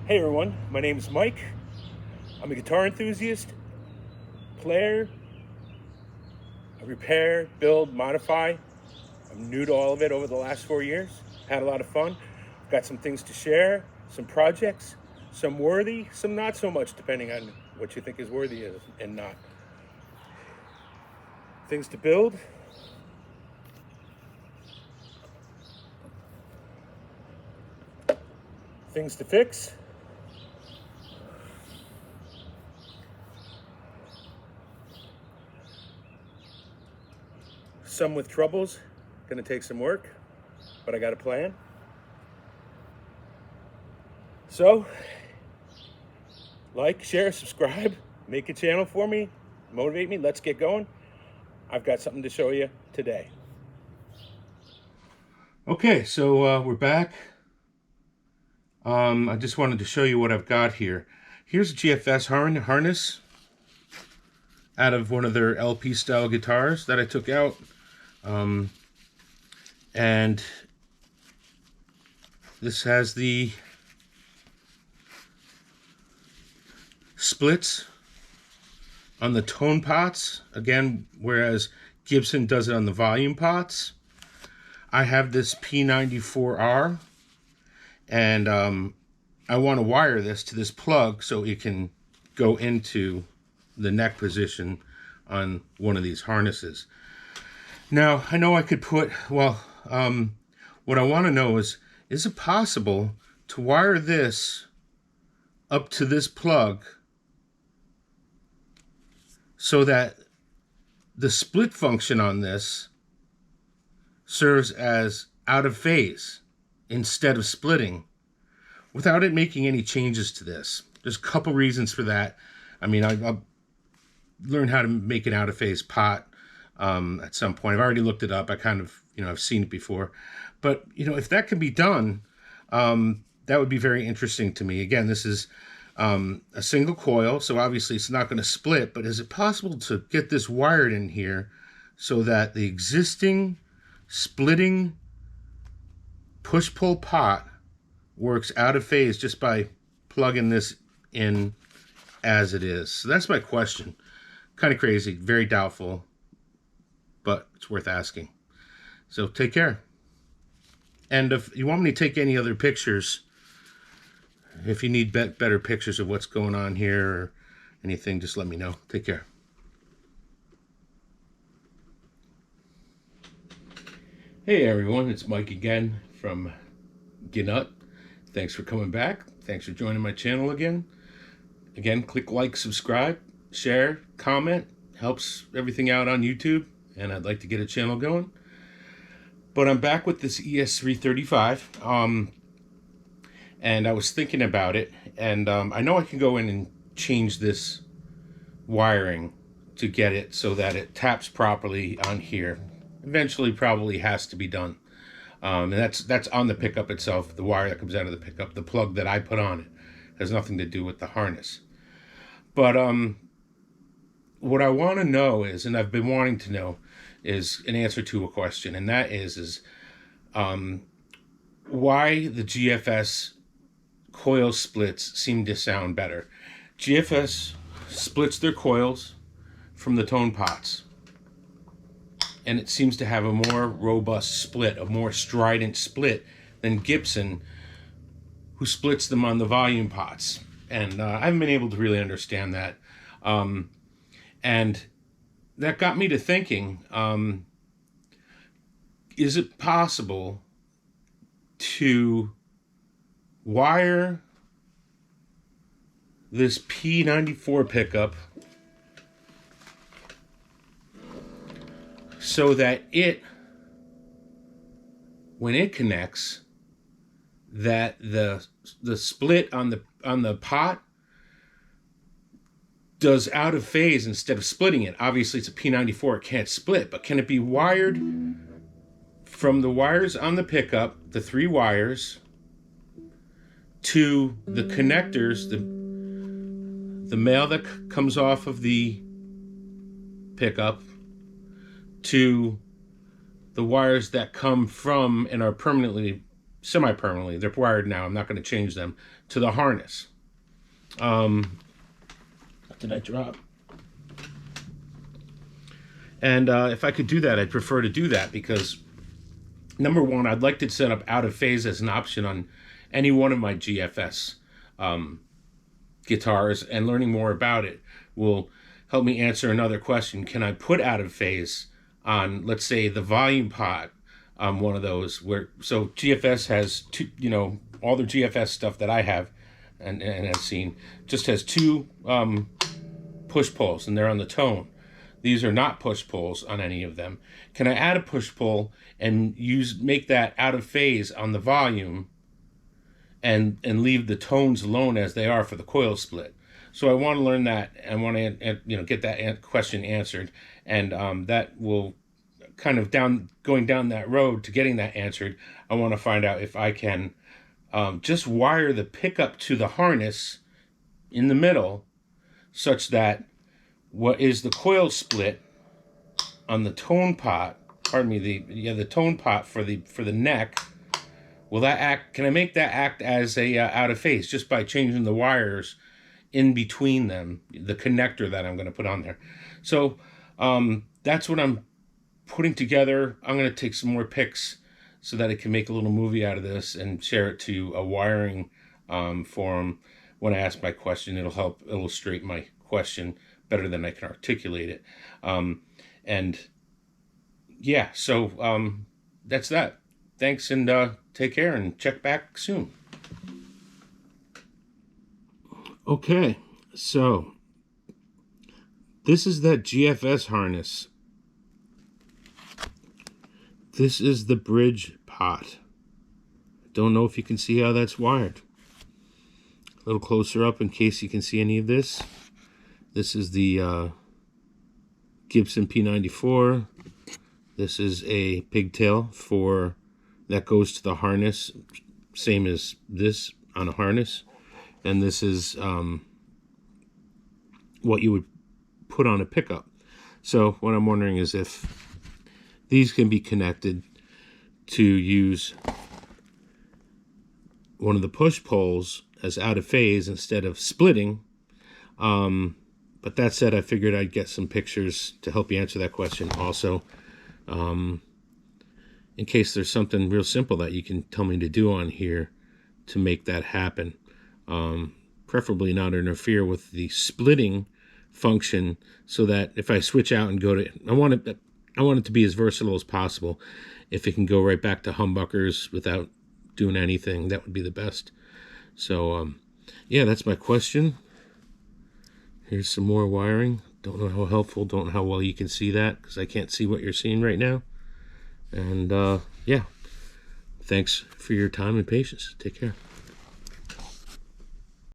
Hey everyone, my name is Mike. I'm a guitar enthusiast, player. I repair, build, modify. I'm new to all of it over the last 4 years. Had a lot of fun. Got some things to share, some projects, some worthy, some not so much, depending on what you think is worthy and not. Things to build, things to fix, some with troubles. Gonna take some work, but I got a plan. So, like, share, subscribe, make a channel for me, motivate me. Let's get going. I've got something to show you today. Okay, so we're back. I just wanted to show you what I've got here. Here's a GFS harness out of one of their LP style guitars that I took out. And this has the splits on the tone pots, again, whereas Gibson does it on the volume pots. I have this P94R, and I want to wire this to this plug so it can go into the neck position on one of these harnesses. Now, I know I could put, what I want to know is it possible to wire this up to this plug so that the split function on this serves as out of phase instead of splitting without it making any changes to this? There's a couple reasons for that. I mean, I'll learn how to make an out of phase pot at some point. I've already looked it up. I kind of, I've seen it before. But, if that can be done, that would be very interesting to me. Again, this is a single coil, so obviously it's not going to split, but is it possible to get this wired in here so that the existing splitting push-pull pot works out of phase just by plugging this in as it is? So that's my question. Kind of crazy, very doubtful, but it's worth asking. So take care. And if you want me to take any other pictures, if you need better pictures of what's going on here or anything, just let me know. Take care. Hey everyone, it's Mike again from Gnut. Thanks for coming back. Thanks for joining my channel again. Again, click like, subscribe, share, comment. Helps everything out on YouTube, and I'd like to get a channel going. But I'm back with this ES335, and I was thinking about it, and I know I can go in and change this wiring to get it so that it taps properly on here. Eventually probably has to be done. And that's on the pickup itself, the wire that comes out of the pickup. The plug that I put on it has nothing to do with the harness. But what I want to know is, and I've been wanting to know, is an answer to a question, and that is why the GFS coil splits seem to sound better. GFS splits their coils from the tone pots, and it seems to have a more robust split, a more strident split than Gibson, who splits them on the volume pots. And I haven't been able to really understand that. And that got me to thinking, is it possible to wire this P94 pickup so that when it connects, that the split on the pot does out of phase instead of splitting it? Obviously it's a P94, it can't split, but can it be wired from the wires on the pickup, the 3 wires, to the connectors, the male that comes off of the pickup, to the wires that come from and are permanently semi-permanently. They're wired now. I'm not going to change them to the harness. What did I drop? And if I could do that, I'd prefer to do that because, number one, I'd like to set up out of phase as an option on any one of my GFS guitars, and learning more about it will help me answer another question. Can I put out of phase on, let's say, the volume pot on one of those? So GFS has two, all the GFS stuff that I have and have seen just has two push pulls, and they're on the tone. These are not push pulls on any of them. Can I add a push pull and make that out of phase on the volume and leave the tones alone as they are for the coil split? So I want to learn that. I want to get that question answered, and that will kind of going down that road to getting that answered. I want to find out if I can just wire the pickup to the harness in the middle, such that what is the coil split on the tone pot, the tone pot for the neck, will that act, can I make that act as a out of phase just by changing the wires in between them, the connector that I'm going to put on there? So that's what I'm putting together. I'm going to take some more pics so that I can make a little movie out of this and share it to a wiring forum. When I ask my question, it'll help illustrate my question better than I can articulate it. And yeah, so that's that. Thanks, and take care, and check back soon. Okay, so this is that GFS harness. This is the bridge pot. Don't know if you can see how that's wired. A little closer up in case you can see any of this. This is the Gibson P94. This is a pigtail that goes to the harness, same as this on a harness. And this is what you would put on a pickup. So what I'm wondering is if these can be connected to use one of the push poles as out of phase instead of splitting. But that said, I figured I'd get some pictures to help you answer that question also, in case there's something real simple that you can tell me to do on here to make that happen. Preferably not interfere with the splitting function, so that if I switch out and go to, I want it to be as versatile as possible. If it can go right back to humbuckers without doing anything, that would be the best. So yeah, that's my question. Here's some more wiring. Don't know how helpful, don't know how well you can see that, because I can't see what you're seeing right now. And yeah, thanks for your time and patience. Take care.